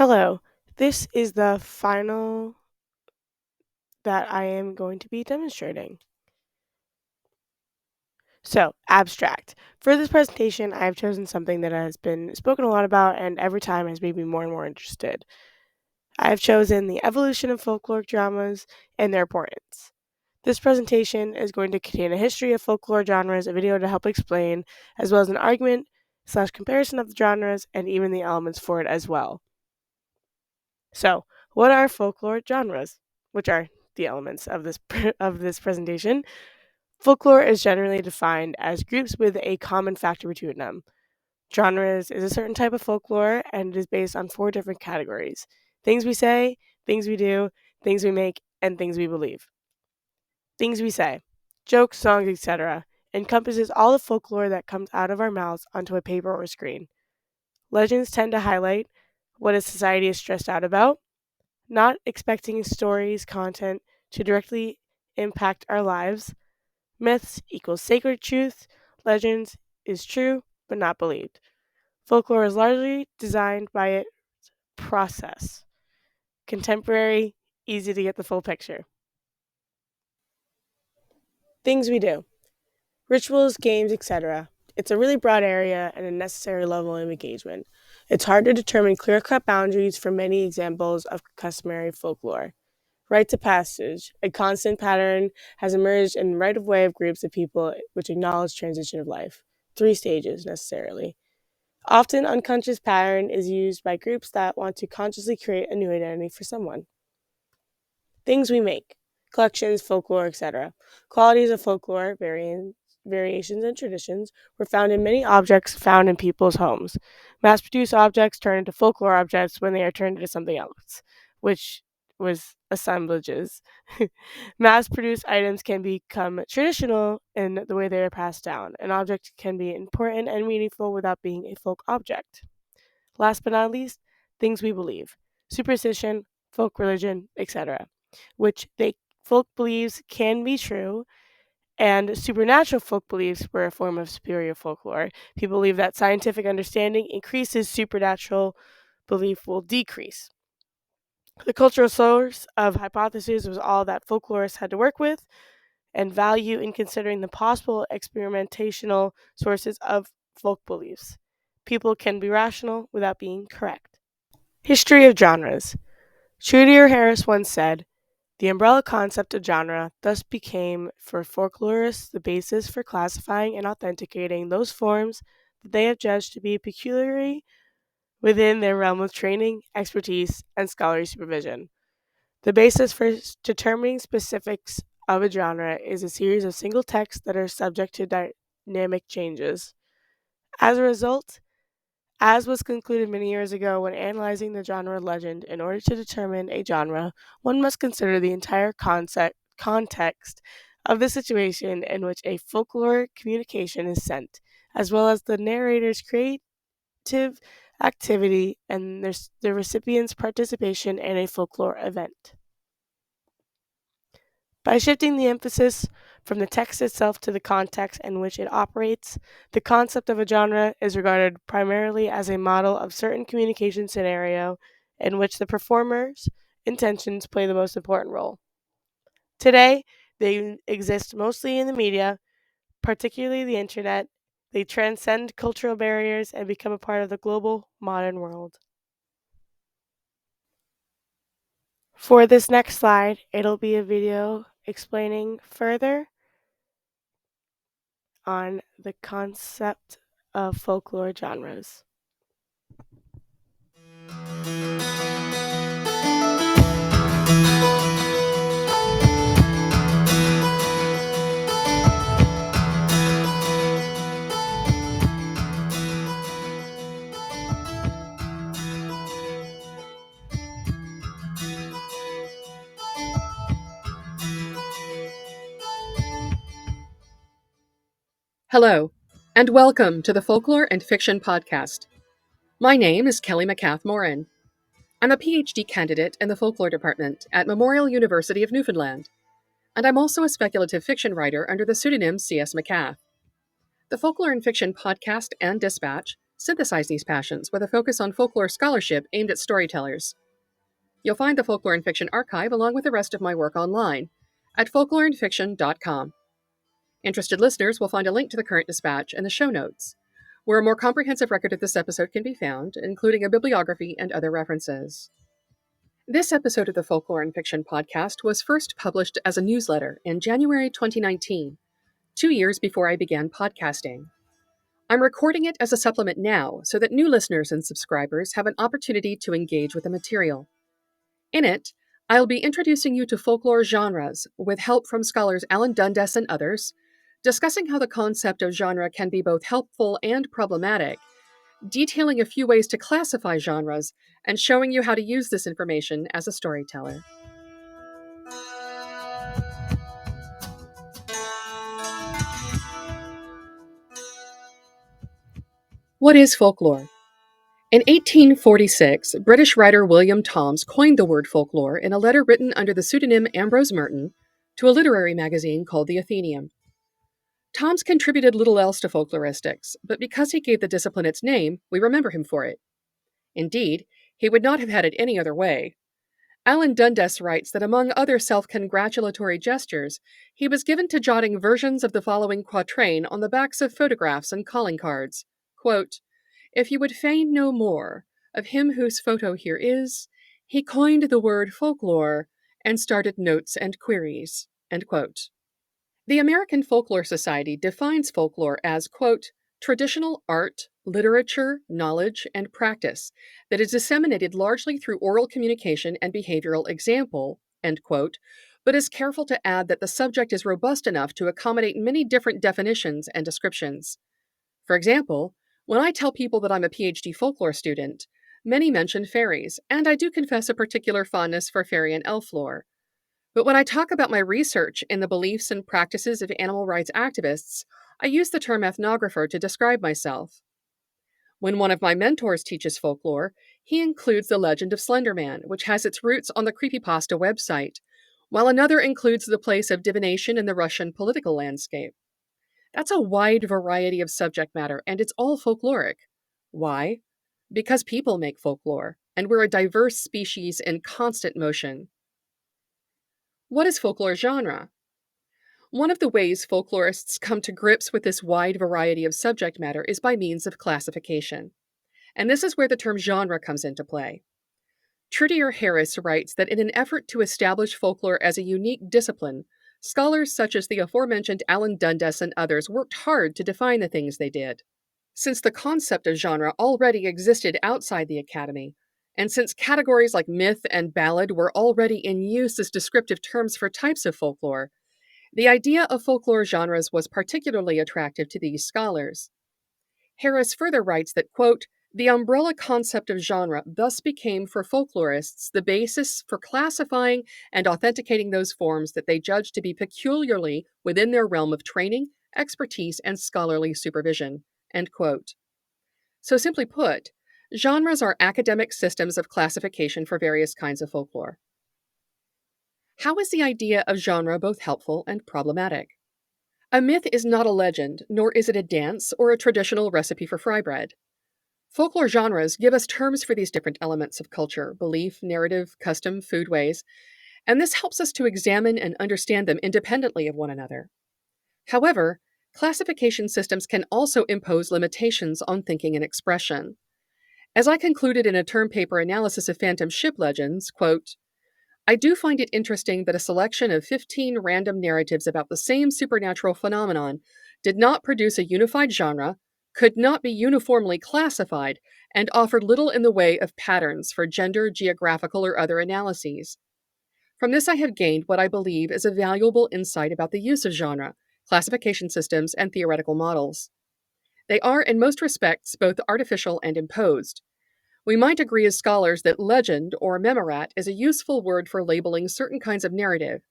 Hello, this is the final that I am going to be demonstrating. So, abstract. For this presentation, I have chosen something that has been spoken a lot about and every time has made me more and more interested. I have chosen the evolution of folklore dramas and their importance. This presentation is going to contain a history of folklore genres, a video to help explain, as well as an argument / comparison of the genres and even the elements for it as well. So, what are folklore genres? Which are the elements of this presentation. Folklore is generally defined as groups with a common factor between them. Genres is a certain type of folklore and it is based on 4 different categories: things we say, things we do, things we make, and things we believe. Things we say, jokes, songs, etc., encompasses all the folklore that comes out of our mouths onto a paper or screen. Legends tend to highlight what a society is stressed out about, not expecting stories content to directly impact our lives. Myths equals sacred truth. Legends is true but not believed. Folklore is largely designed by its process. Contemporary, easy to get the full picture. Things we do. Rituals, games, etc. It's a really broad area and a necessary level of engagement. It's hard to determine clear-cut boundaries for many examples of customary folklore. Rites of passage, a constant pattern, has emerged in right of way of groups of people which acknowledge transition of life. 3 stages, necessarily. Often, unconscious pattern is used by groups that want to consciously create a new identity for someone. Things we make, collections, folklore, etc. Qualities of folklore, variations, and traditions were found in many objects found in people's homes. Mass-produced objects turn into folklore objects when they are turned into something else, which was assemblages. Mass-produced items can become traditional in the way they are passed down. An object can be important and meaningful without being a folk object. Last but not least, things we believe, superstition, folk religion, etc., which folk believes can be true, and supernatural folk beliefs were a form of superior folklore. People believe that scientific understanding increases, supernatural belief will decrease. The cultural source of hypotheses was all that folklorists had to work with and value in considering the possible experimentational sources of folk beliefs. People can be rational without being correct. History of genres. Trudier Harris once said, "The umbrella concept of genre thus became for folklorists the basis for classifying and authenticating those forms that they have judged to be peculiarly within their realm of training, expertise, and scholarly supervision. The basis for determining specifics of a genre is a series of single texts that are subject to dynamic changes. As a result, as was concluded many years ago when analyzing the genre legend, in order to determine a genre, one must consider the entire context of the situation in which a folklore communication is sent, as well as the narrator's creative activity and the recipient's participation in a folklore event. By shifting the emphasis from the text itself to the context in which it operates, the concept of a genre is regarded primarily as a model of certain communication scenario in which the performer's intentions play the most important role. Today, they exist mostly in the media, particularly the internet. They transcend cultural barriers and become a part of the global modern world. For this next slide, it'll be a video explaining further on the concept of folklore genres. Hello, and welcome to the Folklore and Fiction Podcast. My name is Kelly McCath-Morin. I'm a PhD candidate in the Folklore Department at Memorial University of Newfoundland, and I'm also a speculative fiction writer under the pseudonym C.S. McCath. The Folklore and Fiction Podcast and Dispatch synthesize these passions with a focus on folklore scholarship aimed at storytellers. You'll find the Folklore and Fiction archive along with the rest of my work online at folkloreandfiction.com. Interested listeners will find a link to the current dispatch in the show notes, where a more comprehensive record of this episode can be found, including a bibliography and other references. This episode of the Folklore and Fiction podcast was first published as a newsletter in January 2019, 2 years before I began podcasting. I'm recording it as a supplement now so that new listeners and subscribers have an opportunity to engage with the material. In it, I'll be introducing you to folklore genres with help from scholars Alan Dundes and others, discussing how the concept of genre can be both helpful and problematic, detailing a few ways to classify genres, and showing you how to use this information as a storyteller. What is folklore? In 1846, British writer William Toms coined the word folklore in a letter written under the pseudonym Ambrose Merton to a literary magazine called the Athenaeum. Toms contributed little else to folkloristics, but because he gave the discipline its name, we remember him for it. Indeed, he would not have had it any other way. Alan Dundes writes that among other self-congratulatory gestures, he was given to jotting versions of the following quatrain on the backs of photographs and calling cards. Quote, "If you would fain know more of him whose photo here is, he coined the word folklore and started notes and queries." End quote. The American Folklore Society defines folklore as, quote, "traditional art, literature, knowledge, and practice that is disseminated largely through oral communication and behavioral example," end quote, but is careful to add that the subject is robust enough to accommodate many different definitions and descriptions. For example, when I tell people that I'm a PhD folklore student, many mention fairies, and I do confess a particular fondness for fairy and elf lore. But when I talk about my research in the beliefs and practices of animal rights activists, I use the term ethnographer to describe myself. When one of my mentors teaches folklore, he includes the legend of Slender Man, which has its roots on the Creepypasta website, while another includes the place of divination in the Russian political landscape. That's a wide variety of subject matter, and it's all folkloric. Why? Because people make folklore, and we're a diverse species in constant motion. What is folklore genre? One of the ways folklorists come to grips with this wide variety of subject matter is by means of classification. And this is where the term genre comes into play. Trudier Harris writes that in an effort to establish folklore as a unique discipline, scholars such as the aforementioned Alan Dundes and others worked hard to define the things they did. Since the concept of genre already existed outside the academy, and since categories like myth and ballad were already in use as descriptive terms for types of folklore, the idea of folklore genres was particularly attractive to these scholars. Harris further writes that, quote, "the umbrella concept of genre thus became for folklorists the basis for classifying and authenticating those forms that they judged to be peculiarly within their realm of training, expertise, and scholarly supervision." End quote. So simply put, genres are academic systems of classification for various kinds of folklore. How is the idea of genre both helpful and problematic? A myth is not a legend, nor is it a dance or a traditional recipe for fry bread. Folklore genres give us terms for these different elements of culture, belief, narrative, custom, foodways, and this helps us to examine and understand them independently of one another. However, classification systems can also impose limitations on thinking and expression. As I concluded in a term paper analysis of phantom ship legends, quote, "I do find it interesting that a selection of 15 random narratives about the same supernatural phenomenon did not produce a unified genre, could not be uniformly classified, and offered little in the way of patterns for gender, geographical, or other analyses. From this, I have gained what I believe is a valuable insight about the use of genre, classification systems, and theoretical models. They are, in most respects, both artificial and imposed. We might agree as scholars that legend or memorat is a useful word for labeling certain kinds of narrative,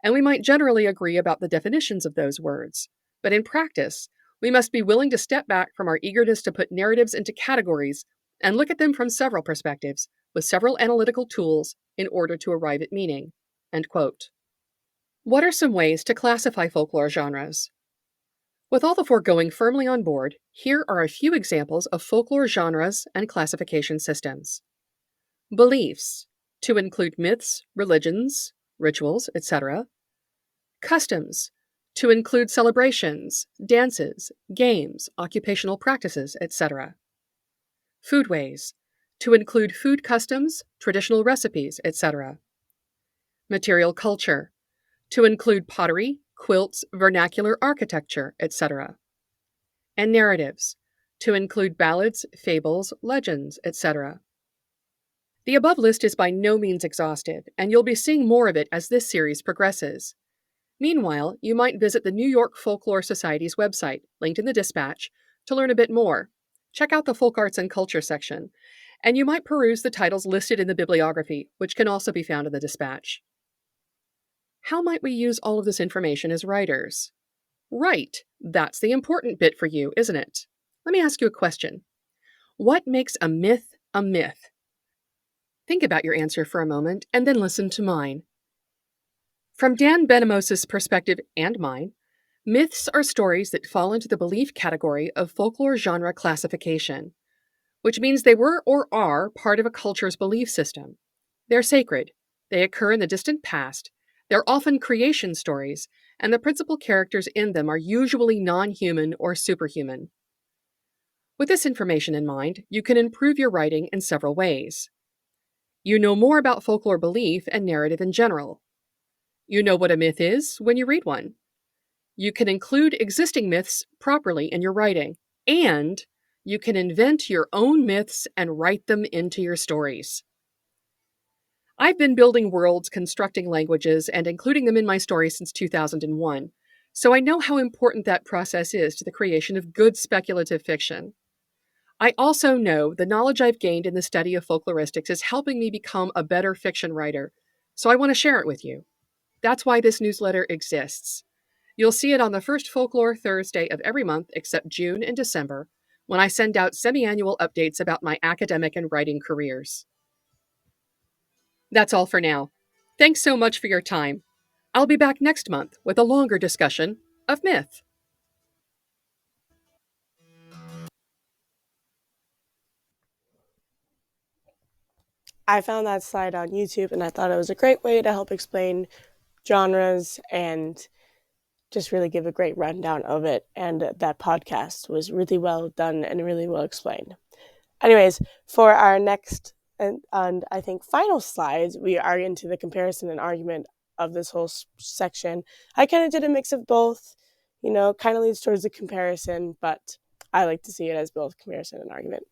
and we might generally agree about the definitions of those words. But in practice, we must be willing to step back from our eagerness to put narratives into categories and look at them from several perspectives, with several analytical tools, in order to arrive at meaning." End quote. What are some ways to classify folklore genres? With all the foregoing firmly on board, here are a few examples of folklore genres and classification systems. Beliefs, to include myths, religions, rituals, etc. Customs, to include celebrations, dances, games, occupational practices, etc. Foodways, to include food customs, traditional recipes, etc. Material culture, to include pottery, quilts, vernacular architecture, etc. And narratives, to include ballads, fables, legends, etc. The above list is by no means exhaustive, and you'll be seeing more of it as this series progresses. Meanwhile, you might visit the New York Folklore Society's website, linked in the dispatch, to learn a bit more. Check out the Folk Arts and Culture section, and you might peruse the titles listed in the bibliography, which can also be found in the dispatch. How might we use all of this information as writers? Right, that's the important bit for you, isn't it? Let me ask you a question. What makes a myth a myth? Think about your answer for a moment and then listen to mine. From Dan Benamos's perspective and mine, myths are stories that fall into the belief category of folklore genre classification, which means they were or are part of a culture's belief system. They're sacred, they occur in the distant past, they're often creation stories, and the principal characters in them are usually non-human or superhuman. With this information in mind, you can improve your writing in several ways. You know more about folklore belief and narrative in general. You know what a myth is when you read one. You can include existing myths properly in your writing, and you can invent your own myths and write them into your stories. I've been building worlds, constructing languages, and including them in my stories since 2001, so I know how important that process is to the creation of good speculative fiction. I also know the knowledge I've gained in the study of folkloristics is helping me become a better fiction writer, so I want to share it with you. That's why this newsletter exists. You'll see it on the first Folklore Thursday of every month except June and December, when I send out semi-annual updates about my academic and writing careers. That's all for now. Thanks so much for your time. I'll be back next month with a longer discussion of myth. I found that slide on YouTube and I thought it was a great way to help explain genres and just really give a great rundown of it. And that podcast was really well done and really well explained. Anyways, for our next and I think final slides, we are into the comparison and argument of this whole section. I kind of did a mix of both, kind of leads towards the comparison, but I like to see it as both comparison and argument.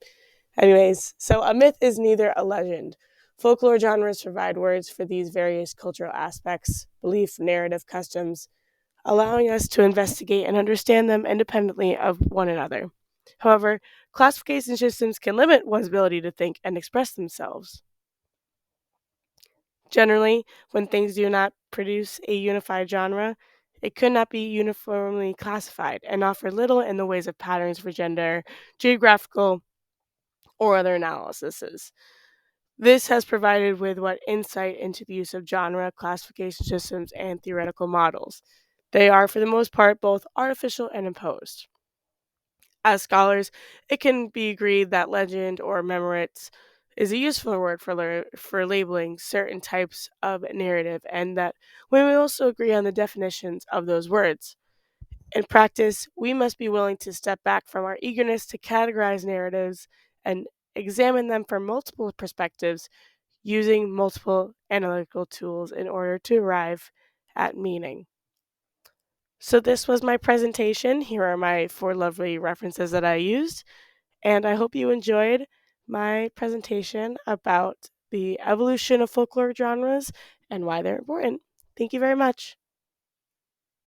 Anyways, so a myth is neither a legend. Folklore genres provide words for these various cultural aspects, belief, narrative, customs, allowing us to investigate and understand them independently of one another. However, classification systems can limit one's ability to think and express themselves. Generally, when things do not produce a unified genre, it could not be uniformly classified and offer little in the ways of patterns for gender, geographical, or other analyses. This has provided with what insight into the use of genre classification systems and theoretical models. They are, for the most part, both artificial and imposed. As scholars, it can be agreed that legend or memoritz is a useful word for labeling certain types of narrative, and that we may also agree on the definitions of those words. In practice, we must be willing to step back from our eagerness to categorize narratives and examine them from multiple perspectives using multiple analytical tools in order to arrive at meaning. So this was my presentation. Here are my 4 lovely references that I used, and I hope you enjoyed my presentation about the evolution of folklore genres and why they're important. Thank you very much.